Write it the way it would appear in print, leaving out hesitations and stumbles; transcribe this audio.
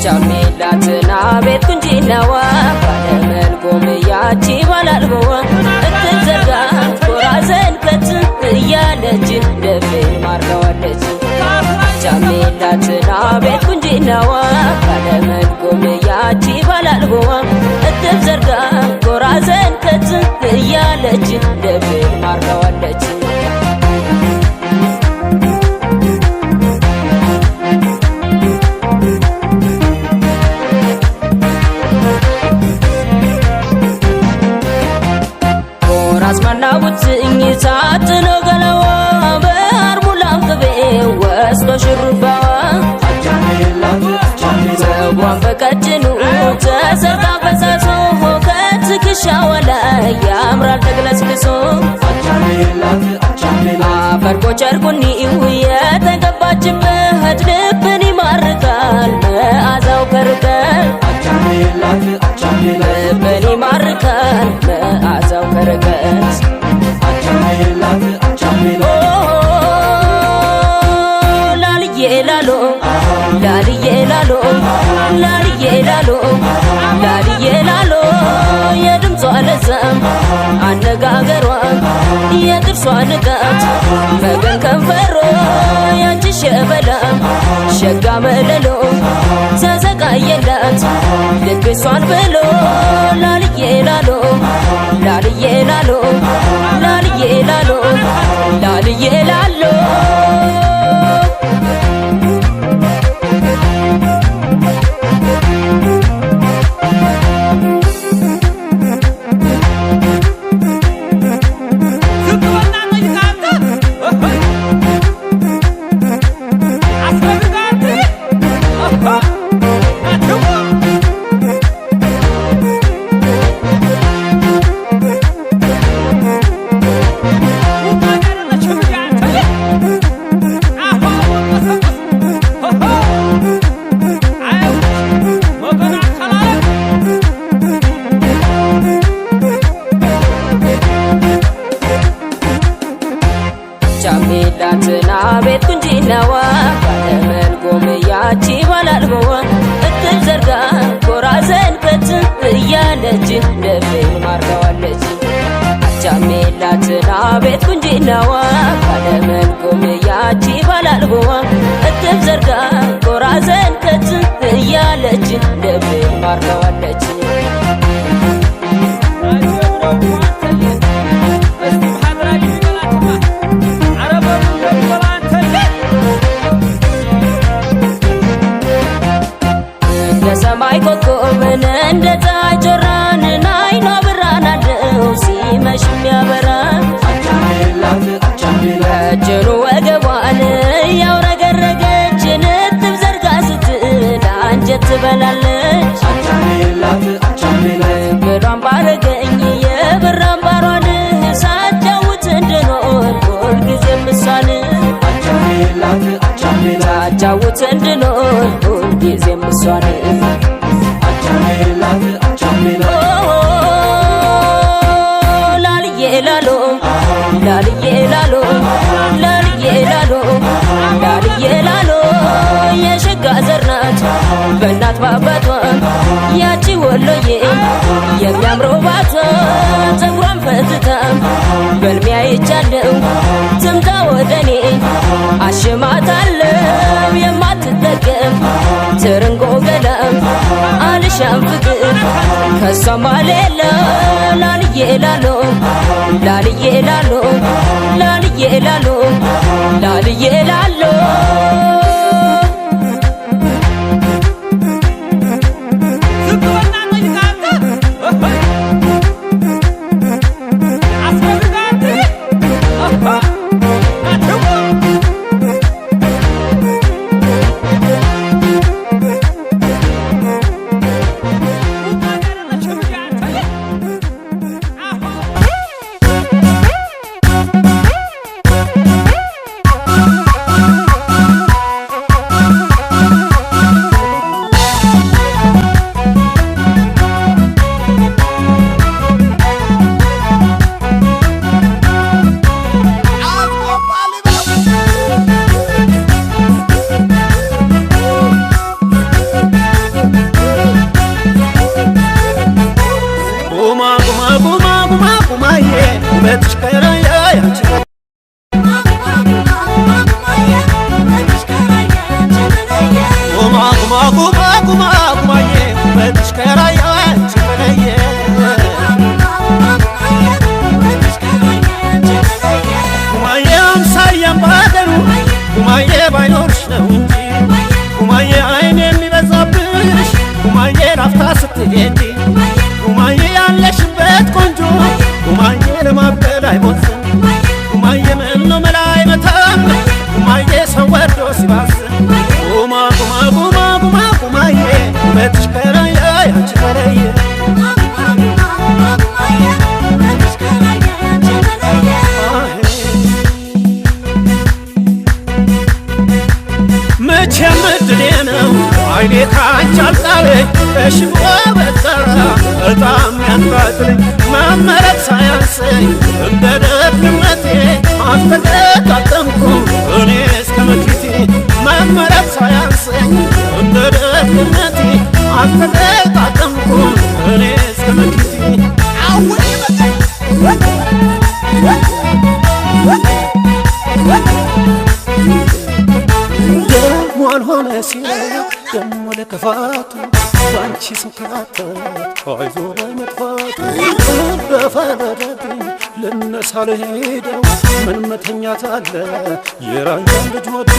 ቻሜላትና ቤት ቁንጂናዋ ባለመልጎም ያቺ ባላልበዋ እትዘጋ ኮራዘንከት እያለች ደፌ ማርገዋለች ቻሜላትና ቤት ቁንጂናዋ ባለመልጎም ያቺ ባላልበዋ እትዘጋ ኮራዘንከት እያለች ደፌ ማርገዋለች አስማናውትኝ ሳትኖ ገለዋ በአርሙላም ቅቤ ወስዶ ሽሩባዋ ፀጉሯን በቀጭኑ ተሰርታ ፈሳሶ ከትከሻዋ ላይ ያምራል ተግለስልሶ አፈር ኮቸርኩኒው የተቀባችበት ልብን ይማርካል መዓዛው ከርቀት ልብን ይማርካል መዓዛው ከርቀት ላልዬ ላሎ ላልዬ ላሎ ላልዬ ላሎ ላልዬ ላሎ የድምጿ ለዛም አነጋገሯ የጥርሷ ንቃት መገን ከንፈሮ ያንቺ ሸበላ ሸጋ መለሎ ተዘጋየላት ልብሷን ብሎ ላልዬ ላሎ ላልዬ ላሎ ላልዬ ላሎ ላልዬ ላሎ ቻሜላትና ቤት ቁንጂናዋ ባለመልጎም ያቺ ባላልበዋ እትዘርጋ ኮራዘንከት እያለች ደፌ ማርገዋለች ቻሜላትና ቤት ቁንጂናዋ ባለመልጎም ያቺ ባላልበዋ እትዘርጋ ኮራዘንከት እያለች ደፌ ማርገዋለች ሰማይ ኮከብን እንደ ታጆራን አይኗ ብርሃን አለው ሲመሽ የሚያበራ እጅሩ ወገቧን ያውረገረገች ንጥብ ዘርጋ ስትል አንጀት ትበላለች ግዷን ባረገኝ የብር አምባሯን ሳጫውት እንድኖር ሁልጊዜም እሷን ሳጫውት እንድኖር ሁልጊዜም እሷን ላልዬ ላሎ ላልዬ ላሎ ላልዬ ላሎ ላልዬ ላሎ የሸጋ ዘር ናት በእናት ባባቷ ያቺ ወሎዬ የሚያምረው ባቷ ፀጉሯን ፈትታ በልሜ አይቻለው ትምጣ ወደኔ አሽማታለው የማትጠቀም ትርንጎ ገላም አልሻም ፍቅር ከሷም አሌለ ላልዬ ላሎ ላልዬ ላሎ ላልዬ ላሎ ላልዬ ላሎ ጉማዬ ውበትሽ ከራያ አንቺ ተለየ ጉማዬ አምሳያም ባገሩ ጉማዬ ባይኖርሽ ነው እንጂ ጉማዬ አይን የሚበዛብሽ ጉማዬ ላፍታ ስትሄጂ ጉማዬ ያለሽበት ቆንጆ ጉማዬ ለማበል አይቦዝም ጉማዬ ምነው መላ አይመታም ጉማዬ ሰው ወርዶ ሲባስም ጉማዬ ውበትሽ ከራያ አንቺ ተለየ መቼም እድሌ ነው አይኔ ካንቺ አልጣለኝ በሽቦ በጠራ በጣም ያንጣጥለኝ መመረጥ ሳያንሰኝ እንደ ደግነቴ አልተገጣጠምኩም እኔ እስከ መክሊቴ መመረጥ ሳያንሰኝ እንደ ደግነቴ አልተገጣጠምኩም እኔ እስከ መክሊቴ ደሞ አልሆነ ሲለኝ ደሞ ለክፋቱ ባንቺ ስንከራተት አይዞ በመጥፋቱ በፈረደብኝ ልነሳ ልሄደው ምን መተኛት አለ የራያን ልጅ ወደ